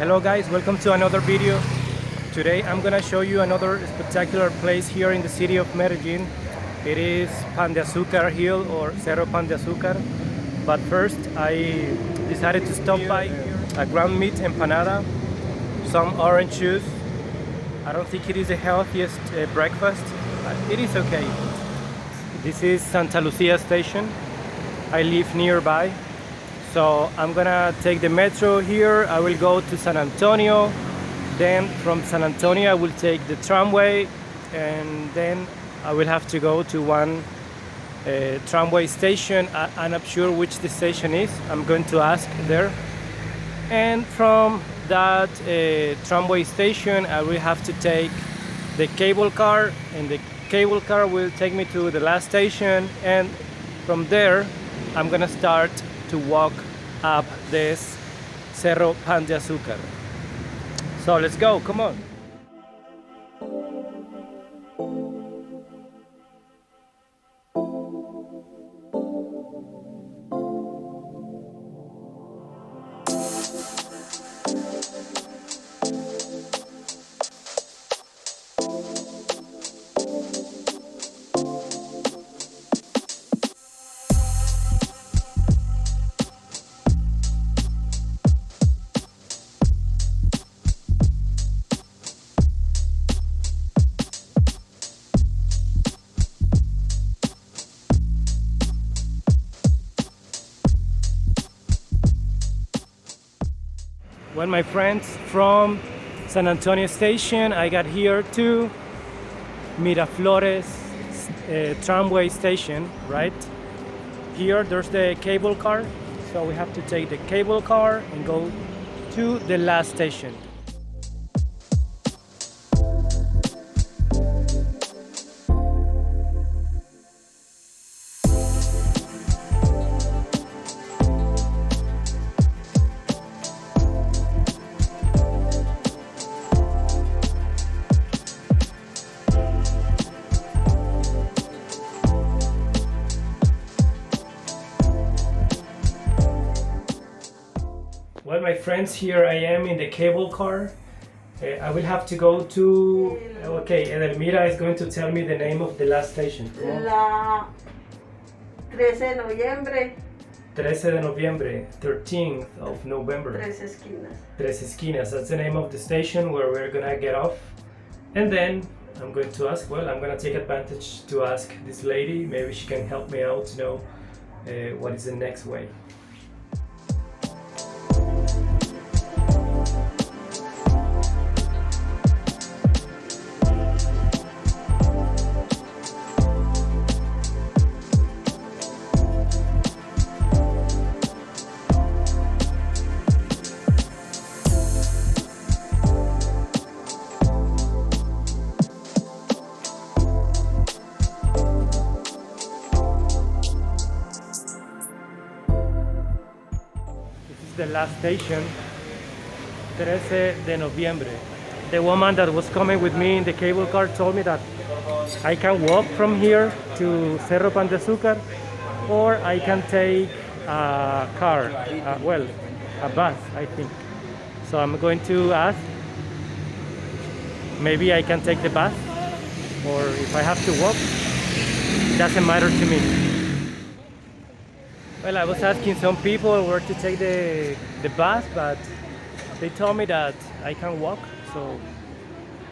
Hello guys, welcome to another video. Today I'm gonna show you another spectacular place here in the city of Medellin. It is Pan de Azúcar Hill or Cerro Pan de Azúcar. But first I decided to stop by a ground meat empanada, some orange juice. I don't think it is the healthiest breakfast, but it is okay. This is Santa Lucia station. I live nearby. So I'm gonna take the metro here. I will go to San Antonio. Then from San Antonio I will take the tramway, and then I will have to go to one tramway station. I'm not sure which the station is. I'm going to ask there. And from that tramway station I will have to take the cable car, and the cable car will take me to the last station, and from there I'm gonna start to walk up this Cerro Pan de Azúcar. So let's go, come on. Well, my friends, from San Antonio station I got here to Miraflores tramway station, right? Here there's the cable car, so we have to take the cable car and go to the last station. Well, my friends, here I am in the cable car. I will have to go to... Okay, Edelmira is going to tell me the name of the last station. La 13 de noviembre. 13 de noviembre, 13th of November. Tres esquinas. Tres Esquinas, that's the name of the station where we're gonna get off. And then I'm going to ask, well, I'm gonna take advantage to ask this lady, maybe she can help me out to know what is the next way. The last station, 13 de noviembre. The woman that was coming with me in the cable car told me that I can walk from here to Cerro Pan de Azúcar, or I can take a car, a bus, I think. So I'm going to ask, maybe I can take the bus, or if I have to walk, it doesn't matter to me. Well, I was asking some people where to take the bus, but they told me that I can walk, so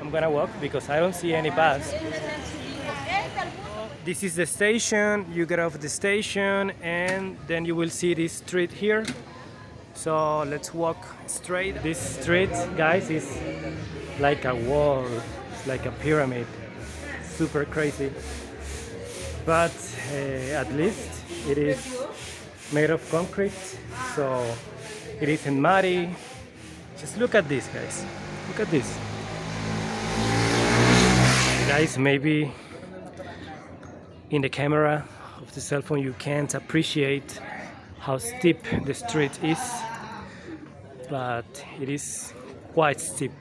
I'm gonna walk because I don't see any bus. This is the station. You get off the station and then you will see this street here. So let's walk straight. This street, guys, is like a wall. It's like a pyramid. Super crazy. But at least it is made of concrete, so it isn't muddy. Just look at this, guys. Look at this. Guys, maybe in the camera of the cell phone you can't appreciate how steep the street is, but it is quite steep.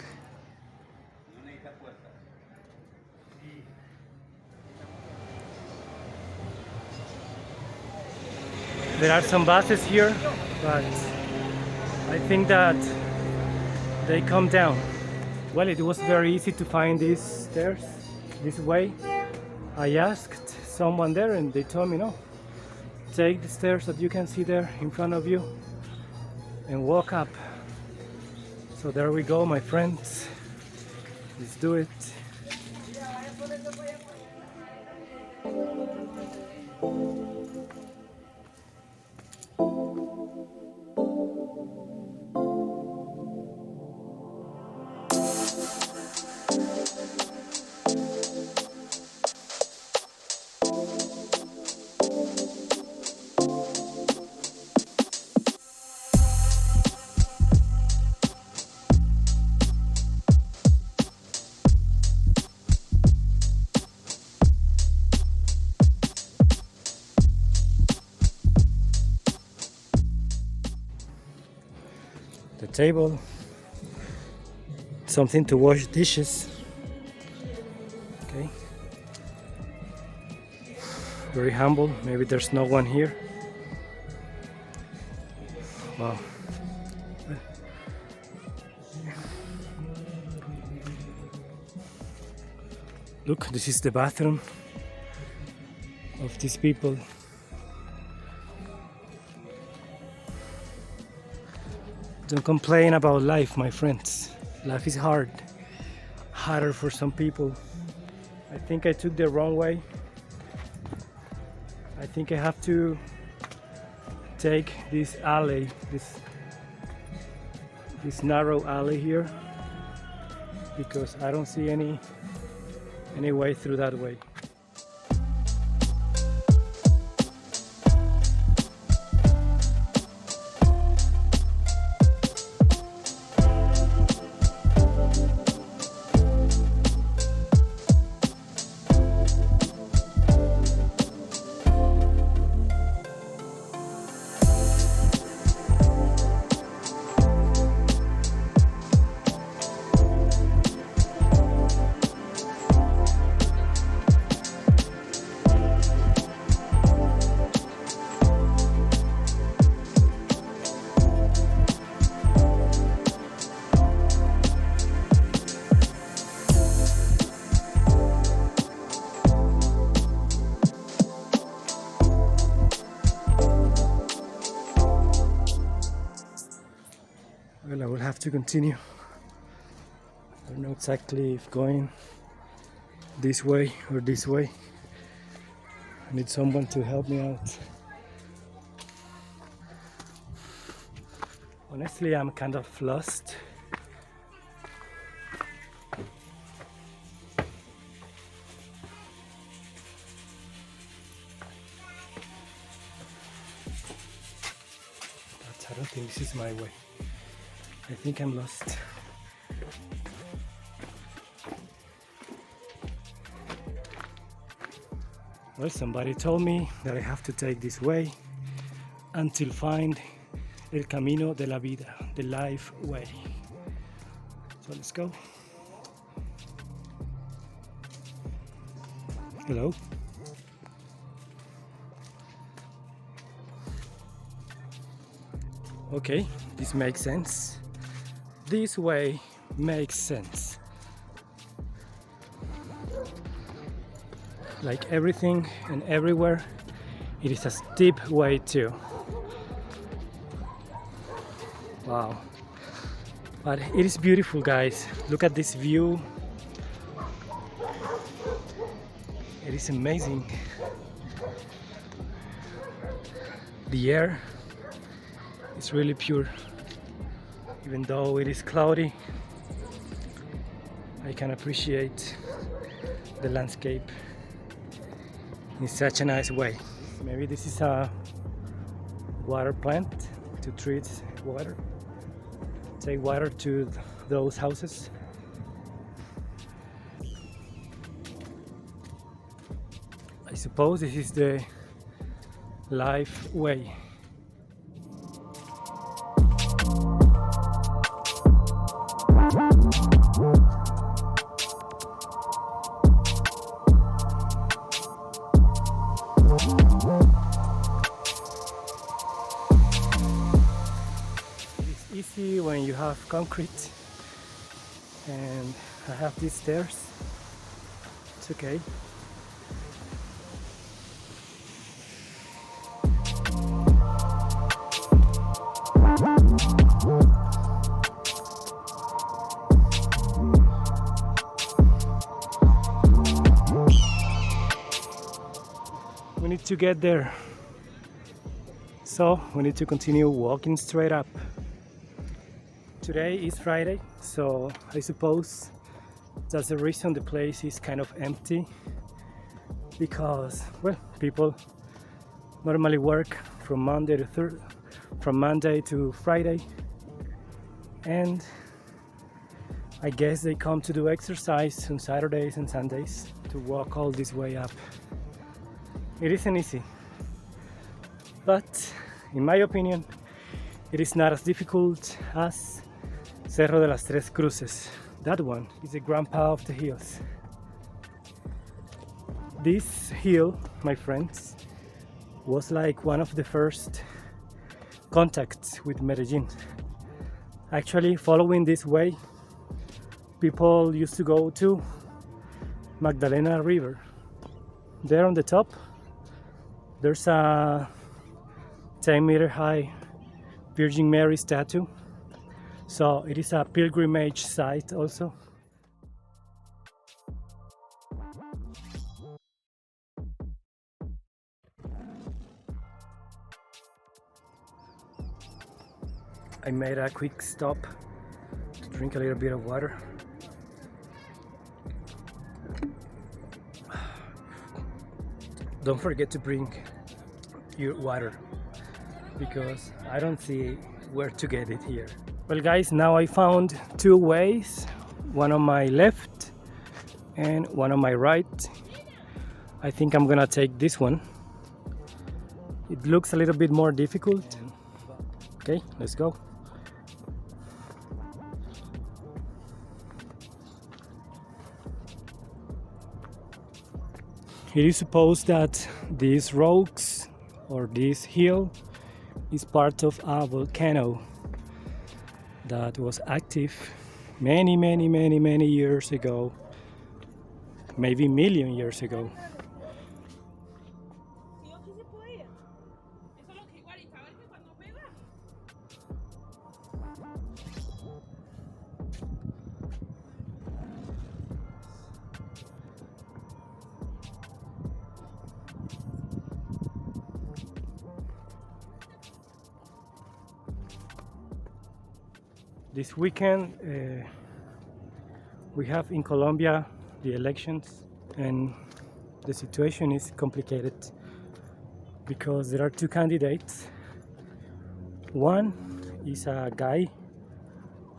There are some buses here, but I think that they come down. Well, it was very easy to find these stairs this way. I asked someone there and they told me no. Take the stairs that you can see there in front of you and walk up. So there we go, my friends. Let's do it. The table, something to wash dishes. Okay, very humble. Maybe there's no one here. Wow. Look, this is the bathroom of these people. Don't complain about life, my friends. Life is hard. Harder for some people. I think I took the wrong way. I think I have to take this alley, this narrow alley here, because I don't see any way through that way. Well, I will have to continue. I don't know exactly if going this way or this way. I need someone to help me out. Honestly, I'm kind of lost. But I don't think this is my way. I think I'm lost. Well, somebody told me that I have to take this way until find el camino de la vida, the life way. So let's go. Hello. Okay, this makes sense. This way makes sense. Like everything and everywhere, it is a steep way too. Wow. But it is beautiful, guys. Look at this view. It is amazing. The air is really pure. Even though it is cloudy, I can appreciate the landscape in such a nice way. Maybe this is a water plant to treat water, take water to those houses. I suppose this is the life way. It's easy when you have concrete, and I have these stairs. It's okay. We need to get there, so we need to continue walking straight up. Today is Friday, so I suppose that's the reason the place is kind of empty, because, well, people normally work from Monday to Friday, and I guess they come to do exercise on Saturdays and Sundays to walk all this way up. It isn't easy, but in my opinion, it is not as difficult as Cerro de las Tres Cruces. That one is the grandpa of the hills. This hill, my friends, was like one of the first contacts with Medellin. Actually, following this way, people used to go to Magdalena River. There on the top, there's a 10-meter high Virgin Mary statue, so it is a pilgrimage site also. I made a quick stop to drink a little bit of water. Don't forget to bring your water, because I don't see where to get it here. Well guys, now I found two ways, one on my left and one on my right. I think I'm gonna take this one. It looks a little bit more difficult. Okay, let's go. It is supposed that these rocks or this hill is part of a volcano that was active many years ago, maybe million years ago. This weekend we have in Colombia the elections, and the situation is complicated because there are two candidates. One is a guy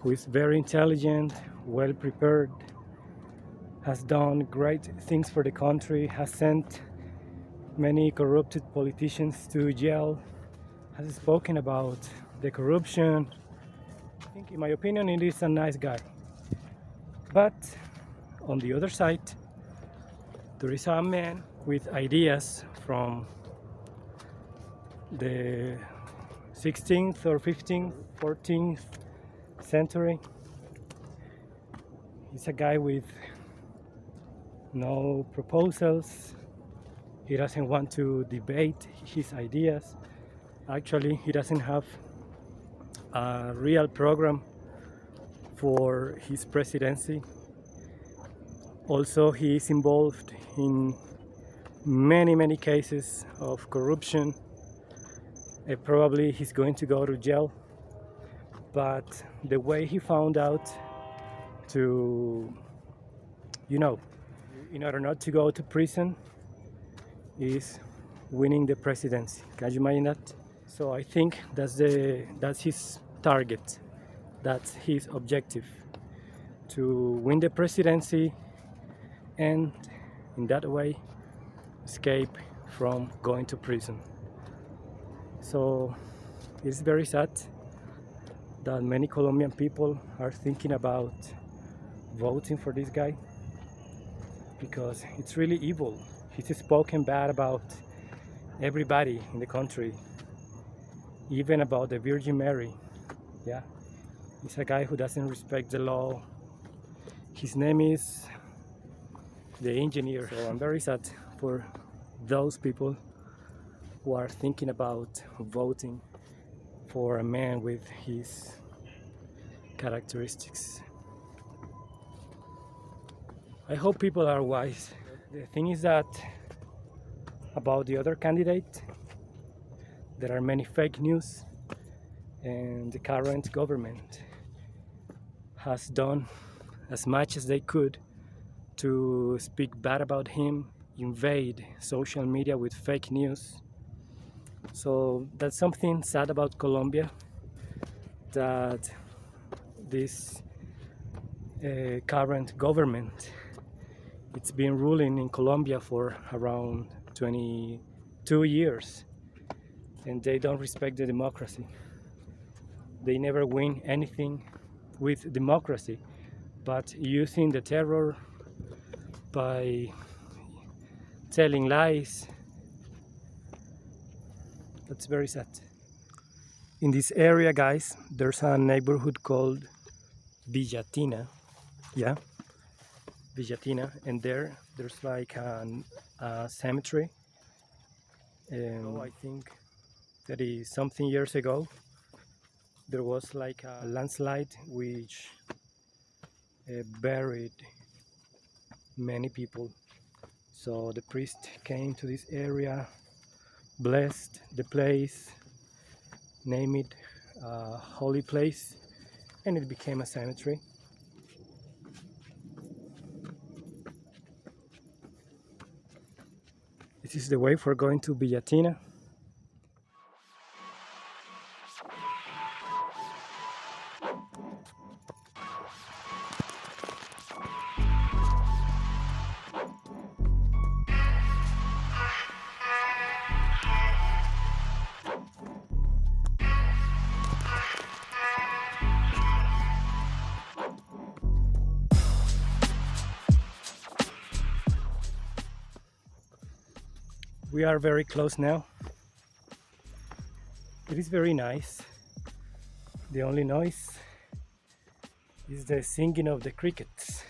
who is very intelligent, well prepared, has done great things for the country, has sent many corrupted politicians to jail, has spoken about the corruption. I think, in my opinion, it is a nice guy. But on the other side, there is a man with ideas from the 16th or 15th, 14th century. He's a guy with no proposals. He doesn't want to debate his ideas. Actually, he doesn't have a real program for his presidency. Also, he is involved in many cases of corruption. Probably he's going to go to jail, but the way he found out to, in order not to go to prison, is winning the presidency. Can you imagine that? So I think that's his target, that's his objective, to win the presidency and in that way escape from going to prison. So it's very sad that many Colombian people are thinking about voting for this guy, because it's really evil. He's spoken bad about everybody in the country, even about the Virgin Mary. Yeah, he's a guy who doesn't respect the law. His name is the engineer. So I'm very sad for those people who are thinking about voting for a man with his characteristics. I hope people are wise. The thing is that about the other candidate, there are many fake news, and the current government has done as much as they could to speak bad about him, invade social media with fake news. So that's something sad about Colombia, that this current government, it's been ruling in Colombia for around 22 years, and they don't respect the democracy. They never win anything with democracy, but using the terror, by telling lies. That's very sad. In this area, guys, there's a neighborhood called Villatina. Yeah, Villatina, and there's like a cemetery. And I think that is something years ago there was like a landslide which buried many people. So the priest came to this area, blessed the place, named it a holy place, and it became a cemetery. This is the way for going to Villatina. We are very close now. It is very nice. The only noise is the singing of the crickets.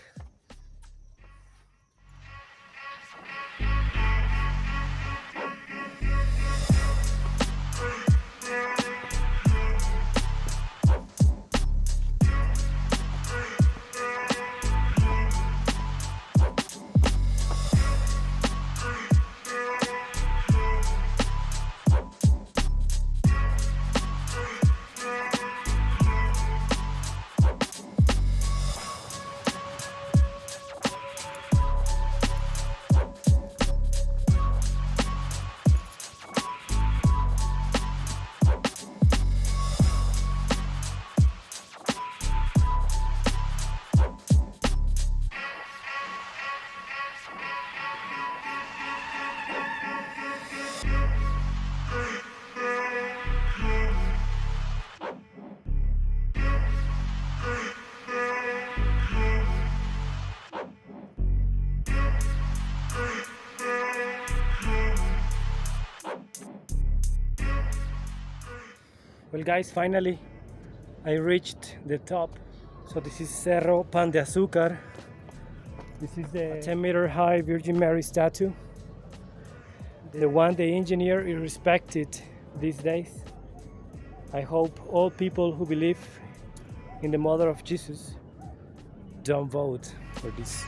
Well guys, finally I reached the top. So this is Cerro Pan de Azúcar. This is the 10-meter high Virgin Mary statue. The one the engineer is respected these days. I hope all people who believe in the Mother of Jesus don't vote for this.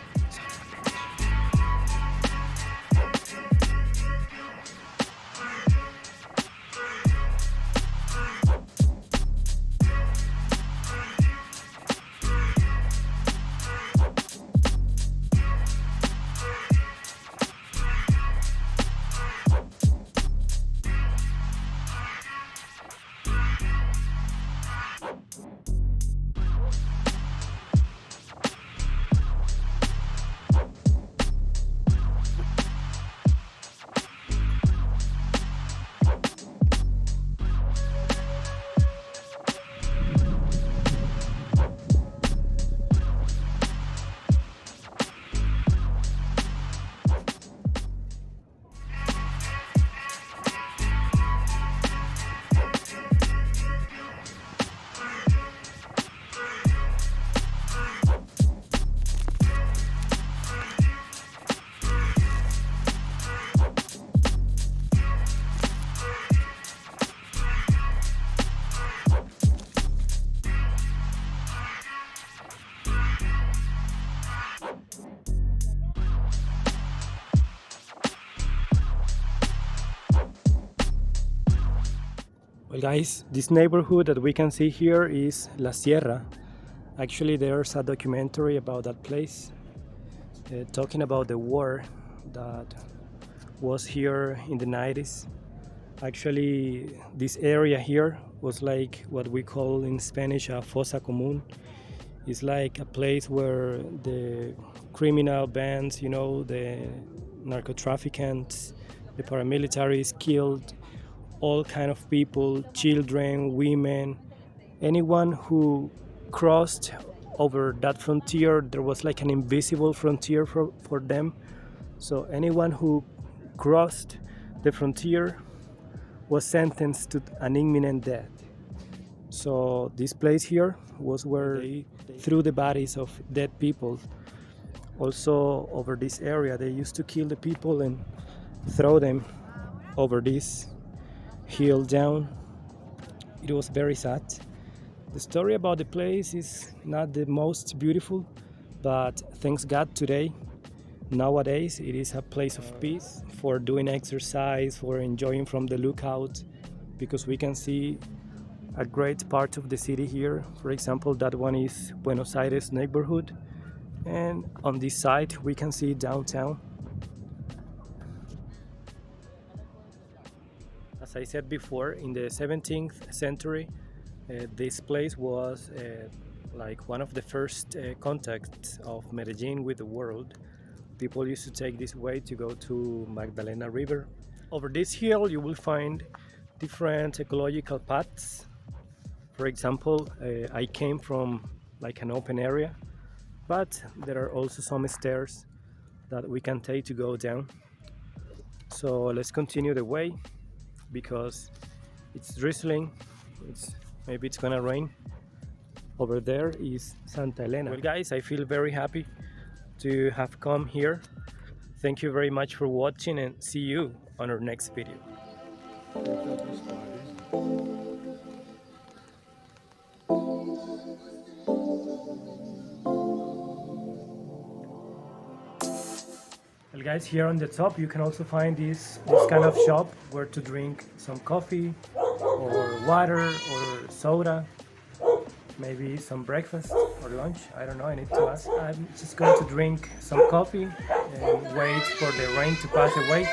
Well guys, this neighborhood that we can see here is La Sierra. Actually there's a documentary about that place talking about the war that was here in the 90s. Actually this area here was like what we call in Spanish a fosa comun. It's like a place where the criminal bands, you know, the narco-traffickants, the paramilitaries killed all kind of people, children, women, anyone who crossed over that frontier. There was like an invisible frontier for them. So anyone who crossed the frontier was sentenced to an imminent death. So this place here was where they threw the bodies of dead people. Also over this area they used to kill the people and throw them over this hill down. It was very sad. The story about the place is not the most beautiful, but thanks God today, nowadays it is a place of peace for doing exercise, for enjoying from the lookout, because we can see a great part of the city here. For example, that one is Buenos Aires neighborhood, and on this side we can see downtown. As I said before, in the 17th century this place was like one of the first contacts of Medellin with the world. People used to take this way to go to Magdalena River. Over this hill you will find different ecological paths. For example, I came from like an open area, but there are also some stairs that we can take to go down. So let's continue the way because it's drizzling. Maybe it's gonna rain. Over there is Santa Elena. Well guys, I feel very happy to have come here. Thank you very much for watching and see you on our next video. Well guys, here on the top you can also find this kind of shop where to drink some coffee or water or soda, maybe some breakfast or lunch. I don't know, I need to ask. I'm just going to drink some coffee and wait for the rain to pass away.